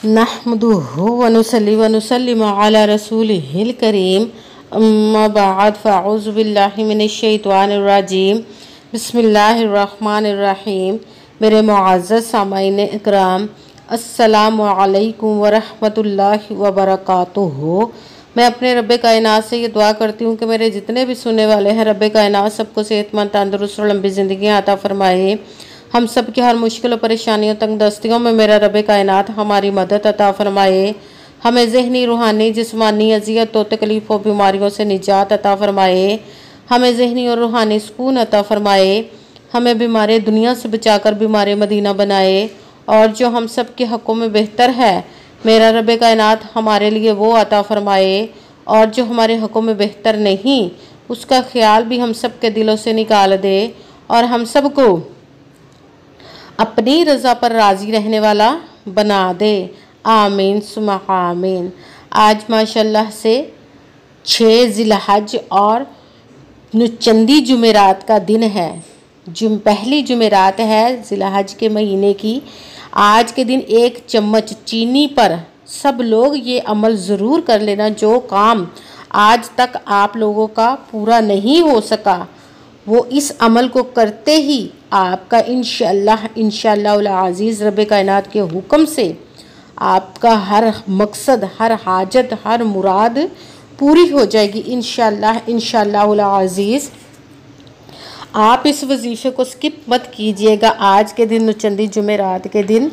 नहमदुहु व नुसल्ली व नुसल्लिमु अला रसूलिहिल करीम अम्मा बाद फ़अऊज़ु बिल्लाहि मिनश शैतानिर रजीम बिस्मिल्लाहिर रहमानिर रहीम। मेरे मुअज़्ज़ज़ सामाईन इकराम, अस्सलामु अलैकुम व रहमतुल्लाहि व बरकातुहू। मैं अपने रब्बे कायनात से ये दुआ करती हूँ कि मेरे जितने भी सुनने वाले हैं, रब्बे कायनात सबको सेहतमंद, तंदुरुस्त और लंबी ज़िंदगी अता फरमाए। हम सब की हर मुश्किल और परेशानियों, तंग दस्तियों में मेरा रब्बे कायनात हमारी मदद अता फरमाए। हमें ज़हनी, रूहानी, जिस्मानी अज़ियत और तकलीफ़ और बीमारियों से निजात अता फरमाए। हमें ज़हनी और रूहानी सुकून अता फरमाए। हमें बीमारी दुनिया से बचाकर बीमारी मदीना बनाए। और जो हम सब के हक़ों में बेहतर है, मेरा रब्बे कायनात हमारे लिए वो अता फरमाए। और जो हमारे हक़ों में बेहतर नहीं, उसका ख्याल भी हम सब के दिलों से निकाल दे और हम सब को अपनी रज़ा पर राज़ी रहने वाला बना दे। आमीन सुम्मा आमीन। आज माशाल्लाह से 6 ज़िलहज और नुचंदी जुमेरात का दिन है। पहली जुमेरात है ज़िलहज के महीने की। आज के दिन 1 चम्मच चीनी पर सब लोग ये अमल ज़रूर कर लेना। जो काम आज तक आप लोगों का पूरा नहीं हो सका, वो इस अमल को करते ही आपका इंशाअल्लाह अज़ीज़ रब्बे कायनात के हुक्म से आपका हर मकसद, हर हाजत, हर मुराद पूरी हो जाएगी इंशाअल्लाह अज़ीज़। आप इस वजीफ़े को स्किप मत कीजिएगा। आज के दिन नुचंदी जुमेरात के दिन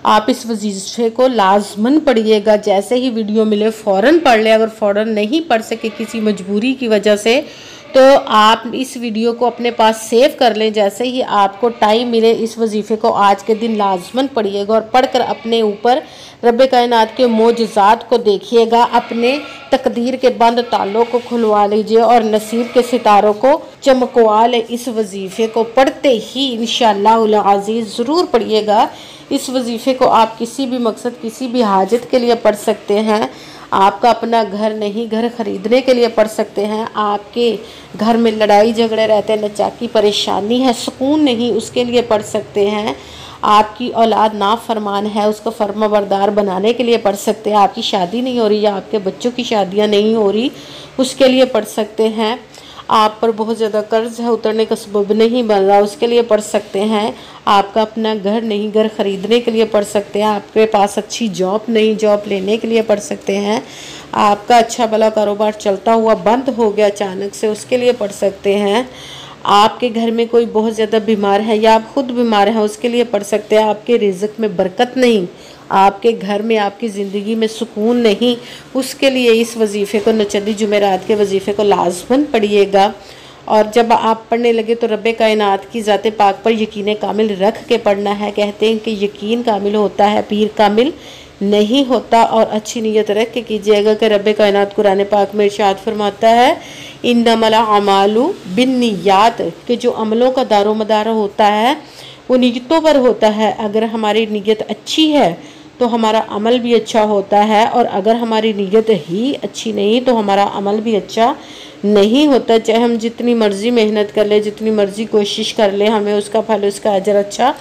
आप इस वजीफ़े को लाजमन पढ़िएगा। जैसे ही वीडियो मिले फ़ौरन पढ़ लें। अगर फ़ौरन नहीं पढ़ सके किसी मजबूरी की वजह से, तो आप इस वीडियो को अपने पास सेव कर लें। जैसे ही आपको टाइम मिले इस वजीफ़े को आज के दिन लाजमन पढ़िएगा और पढ़कर अपने ऊपर रब्बे कायनात के मोजज़ात को देखिएगा। अपने तकदीर के बंद तालों को खुलवा लीजिए और नसीब के सितारों को चमकवा ले। इस वजीफ़े को पढ़ते ही इंशाअल्लाह अज़ीज़ ज़रूर पढ़िएगा। इस वजीफ़े को आप किसी भी मकसद, किसी भी हाजत के लिए पढ़ सकते हैं। आपका अपना घर नहीं, घर ख़रीदने के लिए पढ़ सकते हैं। आपके घर में लड़ाई झगड़े रहते हैं, नचाकी परेशानी है, सुकून नहीं, उसके लिए पढ़ सकते हैं। आपकी औलाद नाफरमान है, उसको फर्माबरदार बनाने के लिए पढ़ सकते हैं। आपकी शादी नहीं हो रही या आपके बच्चों की शादियां नहीं हो रही, उसके लिए पढ़ सकते हैं। आप पर बहुत ज़्यादा कर्ज है, उतरने का सबब नहीं बन रहा, उसके लिए पढ़ सकते हैं। आपका अपना घर नहीं, घर ख़रीदने के लिए पढ़ सकते हैं। आपके पास अच्छी जॉब नहीं, जॉब लेने के लिए पढ़ सकते हैं। आपका अच्छा भला कारोबार चलता हुआ बंद हो गया अचानक से, उसके लिए पढ़ सकते हैं। आपके घर में कोई बहुत ज़्यादा बीमार है या आप खुद बीमार हैं, उसके लिए पढ़ सकते हैं। आपके रिज़्क़ में बरकत नहीं, आपके घर में, आपकी ज़िंदगी में सुकून नहीं, उसके लिए इस वजीफ़े को, नुचंदी जुमेरात के वजीफ़े को लाजमन पढ़िएगा। और जब आप पढ़ने लगे तो रब्बे कायनात की ज़ाते पाक पर यकीन कामिल रख के पढ़ना है। कहते हैं कि यकीन कामिल होता है, पीर कामिल नहीं होता। और अच्छी नीयत रख के कीजिएगा कि रब्बे कायनात कुरान पाक में इरशाद फरमाता है, इन्नमल अमालु बिन्नियात, कि जो अमलों का दारोमदार होता है वो नीयतों पर होता है। अगर हमारी नीयत अच्छी है तो हमारा अमल भी अच्छा होता है, और अगर हमारी नीयत ही अच्छी नहीं तो हमारा अमल भी अच्छा नहीं होता। चाहे हम जितनी मर्ज़ी मेहनत कर ले, जितनी मर्ज़ी कोशिश कर ले, हमें उसका फल, उसका अजर अच्छा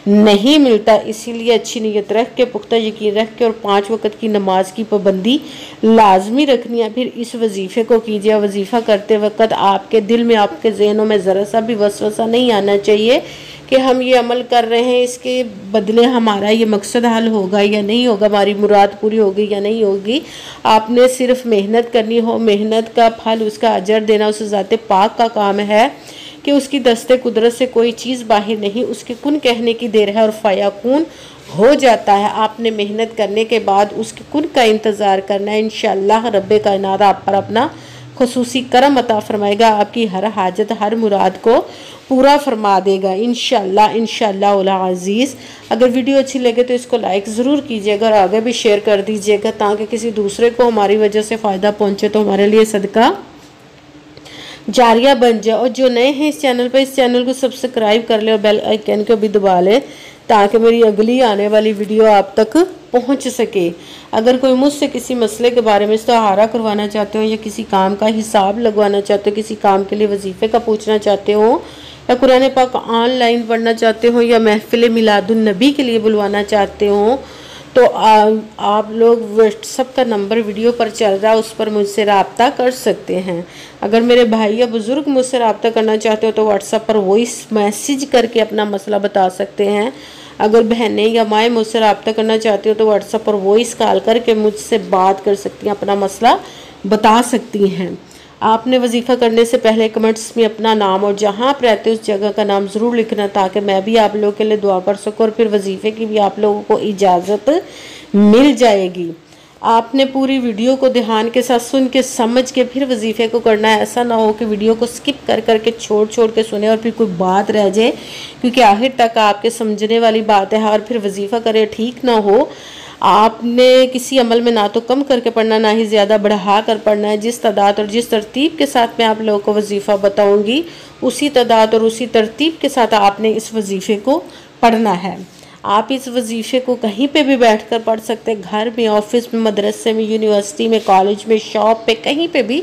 नहीं मिलता। इसीलिए अच्छी नीयत रख के, पुख्ता यकीन रख के और 5 वक़्त की नमाज की पाबंदी लाजमी रखनी है। फिर इस वजीफ़े को कीजिए। वजीफ़ा करते वक्त आपके दिल में, आपके ज़हनों में ज़रा सा भी वसवसा नहीं आना चाहिए कि हम ये अमल कर रहे हैं, इसके बदले हमारा ये मकसद हल होगा या नहीं होगा, हमारी मुराद पूरी होगी या नहीं होगी। आपने सिर्फ मेहनत करनी हो, मेहनत का फल, उसका अजर देना उस ज़ाते पाक का काम है कि उसकी दस्ते कुदरत से कोई चीज़ बाहर नहीं, उसके कुन कहने की देर है और फ़याकून हो जाता है। आपने मेहनत करने के बाद उसके कुन का इंतज़ार करना है। इंशाअल्लाह रब्बे कायनात आप पर अपना खुसूसी करम अता फरमाएगा, आपकी हर हाजत, हर मुराद को पूरा फरमा देगा इंशाअल्लाह अज़ीज़। अगर वीडियो अच्छी लगे तो इसको लाइक ज़रूर कीजिएगा और आगे भी शेयर कर दीजिएगा, ताकि किसी दूसरे को हमारी वजह से फ़ायदा पहुँचे तो हमारे लिए सदका जारिया बन जाए। और जो नए हैं इस चैनल पर, इस चैनल को सब्सक्राइब कर ले और बेल आइकन को भी दबा ले, ताकि मेरी अगली आने वाली वीडियो आप तक पहुंच सके। अगर कोई मुझसे किसी मसले के बारे में इस्तिहारा करवाना चाहते हो, या किसी काम का हिसाब लगवाना चाहते हो, किसी काम के लिए वजीफ़े का पूछना चाहते हो, या कुरान पाक ऑनलाइन पढ़ना चाहते हो, या महफिल मिलादुन नबी के लिए बुलवाना चाहते हो, तो आप लोग व्हाट्सअप का नंबर वीडियो पर चल रहा है, उस पर मुझसे रब्ता कर सकते हैं। अगर मेरे भाई या बुज़ुर्ग मुझसे रब्ता करना चाहते हो तो व्हाट्सअप पर वॉइस मैसेज करके अपना मसला बता सकते हैं। अगर बहनें या माएँ मुझसे रब्ता करना चाहती हो तो व्हाट्सएप पर वॉइस कॉल करके मुझसे बात कर सकती हैं, अपना मसला बता सकती हैं। आपने वजीफ़ा करने से पहले कमेंट्स में अपना नाम और जहाँ आप रहते हो उस जगह का नाम ज़रूर लिखना, ताकि मैं भी आप लोगों के लिए दुआ कर सकूँ और फिर वजीफ़े की भी आप लोगों को इजाज़त मिल जाएगी। आपने पूरी वीडियो को ध्यान के साथ सुन के समझ के फिर वजीफ़े को करना है। ऐसा ना हो कि वीडियो को स्किप कर करके छोड़ के सुने और फिर कोई बात रह जाए, क्योंकि आखिर तक आपके समझने वाली बात है और फिर वजीफ़ा करे ठीक ना हो। आपने किसी अमल में ना तो कम करके पढ़ना, ना ही ज़्यादा बढ़ा कर पढ़ना है। जिस तादाद और जिस तरतीब के साथ मैं आप लोगों को वजीफ़ा बताऊँगी, उसी तादाद और उसी तरतीब के साथ आपने इस वजीफ़े को पढ़ना है। आप इस वजीफ़े को कहीं पे भी बैठकर पढ़ सकते हैं, घर में, ऑफिस में, मदरसे में, यूनिवर्सिटी में, कॉलेज में, शॉप पे, कहीं पे भी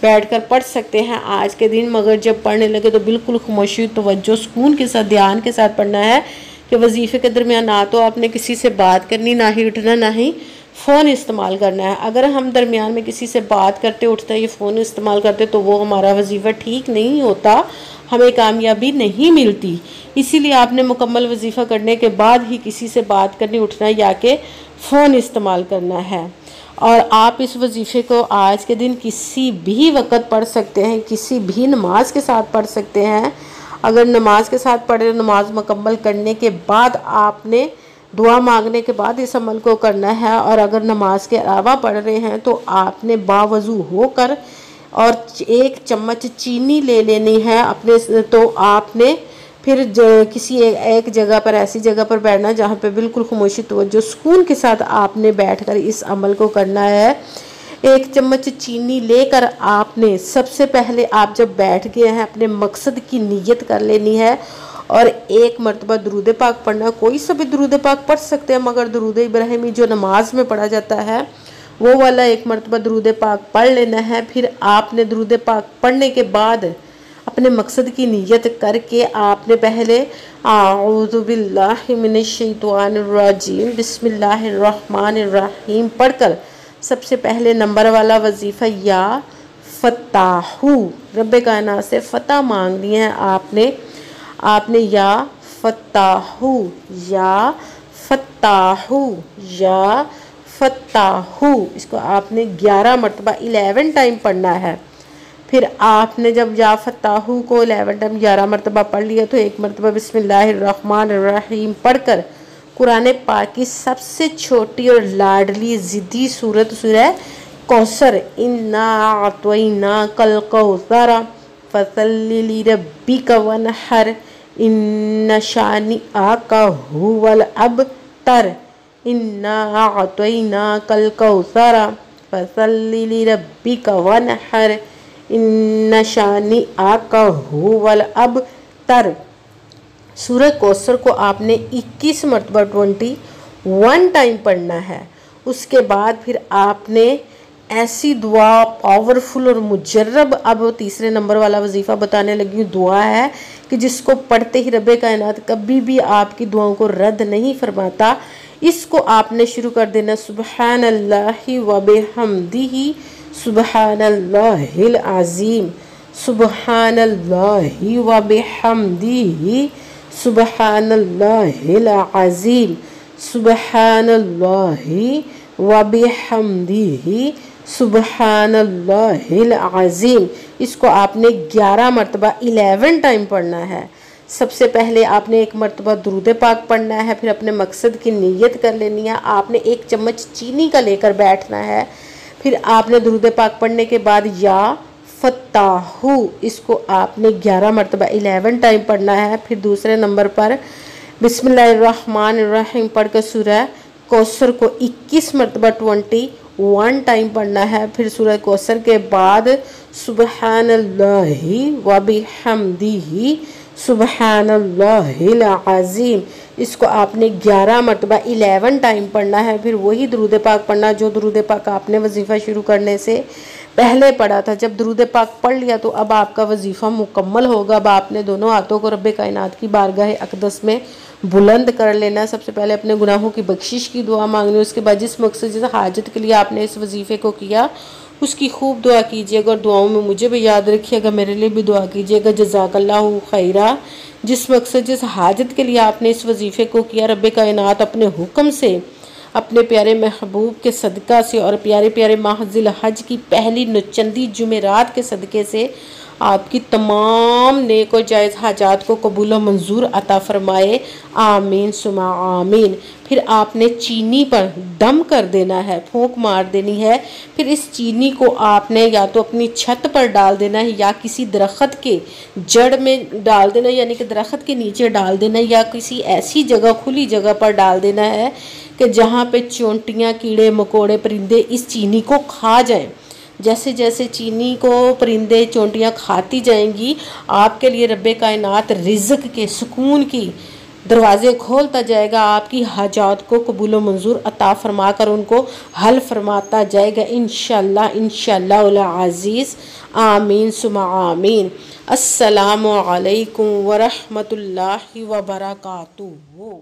बैठकर पढ़ सकते हैं आज के दिन। मगर जब पढ़ने लगे तो बिल्कुल खामोशी, तवज्जो, सुकून के साथ, ध्यान के साथ पढ़ना है कि वजीफ़े के दरमियान ना तो आपने किसी से बात करनी, ना ही उठना, ना ही फ़ोन इस्तेमाल करना है। अगर हम दरमियान में किसी से बात करते, उठते या फ़ोन इस्तेमाल करते तो वो हमारा वजीफ़ा ठीक नहीं होता, हमें कामयाबी नहीं मिलती। इसीलिए आपने मुकम्मल वजीफ़ा करने के बाद ही किसी से बात करनी, उठना या के फ़ोन इस्तेमाल करना है। और आप इस वजीफ़े को आज के दिन किसी भी वक़्त पढ़ सकते हैं, किसी भी नमाज के साथ पढ़ सकते हैं। अगर नमाज के साथ पढ़े, नमाज मुकम्मल करने के बाद आपने दुआ मांगने के बाद इस अमल को करना है। और अगर नमाज के अलावा पढ़ रहे हैं तो आपने बावज़ू होकर और 1 चम्मच चीनी ले लेनी है अपने। तो आपने फिर किसी एक जगह पर, ऐसी जगह पर बैठना जहाँ पे बिल्कुल खामोशी, तवज्जो, सुकून के साथ आपने बैठकर इस अमल को करना है। 1 चम्मच चीनी लेकर आपने सबसे पहले, आप जब बैठ गए हैं, अपने मकसद की नीयत कर लेनी है और 1 मरतबा दुरूद पाक पढ़ना। कोई सा भी दुरूद पाक पढ़ सकते हैं, मगर दुरूद इब्राहिमी जो नमाज में पढ़ा जाता है वो वाला 1 मरतबा दुरूद पाक पढ़ लेना है। फिर आपने दुरूद पाक पढ़ने के बाद अपने मकसद की नीयत करके आपने पहले आऊज़ु बिल्लाहि मिनश शैतानिर रजीम बिस्मिल्लाहिर रहमानिर रहीम पढ़कर सबसे पहले नंबर वाला वजीफ़ा या फ़त्ताहू, रब्बे कायनात से फ़तह मांगनी है आपने या फ़त्ताहू, या फ़त्ताहू, या फ़त्ताहू, इसको आपने 11 मरतबा 11 टाइम पढ़ना है। फिर आपने जब या फ़त्ताहू को 11 टाइम 11 मरतबा पढ़ लिया तो 1 मरतबा बिस्मिल्लाहिर्रहमानिर्रहीम पढ़कर कुरान पाक की सबसे छोटी और लाडली ज़िद्दी सूरत सूरह कौसर, इन्ना अतैना कल कौसर फसल्लि लिरब्बिका वनहर इन्ना शानिअका हुवल अबतर, इन्ना अतैना कल कौसर फसल्लि लिरब्बिका वनहर इन्ना शानिअका हुवल अबतर। सूरह कौसर को आपने 21 मरतबा 21 टाइम पढ़ना है। उसके बाद फिर आपने ऐसी दुआ पावरफुल और मुजर्रब, अब तीसरे नंबर वाला वजीफ़ा बताने लगी हूँ, दुआ है कि जिसको पढ़ते ही रब्बे कायनात कभी भी आपकी दुआओं को रद्द नहीं फरमाता। इसको आपने शुरू कर देना, सुबहानल्लाहि व बिहम्दिही सुबहानल्लाहिल अज़ीम, सुबहानल्लाहि व बिहम्दिही सुबहानल्लाहिल अज़ीम, सुबहानल्लाहि व बिहम्दिही सुबहानल्लाहिल अज़ीम। इसको आपने 11 मरतबा 11 टाइम पढ़ना है। सबसे पहले आपने 1 मरतबा दुरूद पाक पढ़ना है, फिर अपने मकसद की नीयत कर लेनी है। आपने 1 चम्मच चीनी का लेकर बैठना है। फिर आपने दुरूद पाक पढ़ने के बाद या फ़त्ताहू, इसको आपने 11 मरतबा 11 टाइम पढ़ना है। फिर दूसरे नंबर पर बिस्मिल्लाहिर्रहमानिर्रहीम पढ़कर सूरह कौसर को 21 मरतबा 21 टाइम पढ़ना है। फिर सूरह कौसर के बाद सुबहानल्लाहि व बिहम्दिही सुबहानल्लाहिल अज़ीम, इसको आपने 11 मरतबा 11 टाइम पढ़ना है। फिर वही दुरूद पाक पढ़ना जो दुरूद पाक आपने वजीफ़ा शुरू करने से पहले पढ़ा था। जब दुरूद पाक पढ़ लिया तो अब आपका वजीफ़ा मुकम्मल होगा। अब आपने दोनों हाथों को रब्बे कायनात की बारगाह अक़दस में बुलंद कर लेना। सबसे पहले अपने गुनाहों की बख्शिश की दुआ मांगनी, उसके बाद जिस मकसद जिस हाजत के लिए आपने इस वजीफ़े को किया उसकी खूब दुआ कीजिएगा और दुआओं में मुझे भी याद रखिएगा, मेरे लिए भी दुआ कीजिएगा। जज़ाकल्लाहु खैरा। जिस मकसद जिस हाजत के लिए आपने इस वजीफ़े को किया, रब्बे कायनात अपने हुक्म से, अपने प्यारे महबूब के सदका से और प्यारे प्यारे माह ज़िल हज की पहली नुचंदी जुमेरात के सदक़े से आपकी तमाम नेक और जायज़ हाजात को कबूल व मंजूर अता फ़रमाए। आमीन सुमा आमीन। फिर आपने चीनी पर दम कर देना है, फूंक मार देनी है। फिर इस चीनी को आपने या तो अपनी छत पर डाल देना है या किसी दरख्त के जड़ में डाल देना, यानी कि दरख्त के नीचे डाल देना, या किसी ऐसी जगह खुली जगह पर डाल देना है कि जहाँ पे चोंटियाँ, कीड़े मकोड़े, परिंदे इस चीनी को खा जाएं। जैसे जैसे चीनी को परिंदे चोंटियाँ खाती जाएंगी, आपके लिए रब्बे कायनात रिज़्क़ के, सुकून की दरवाज़े खोलता जाएगा, आपकी हाजात को कबूल मंजूर अता फरमा कर उनको हल फरमाता जाएगा इंशाअल्लाह इंशाअल्लाह अज़ीज़। आमीन सुमा आमीन। अस्सलामु अलैकुम व रहमतुल्लाहि व बरकातुहू।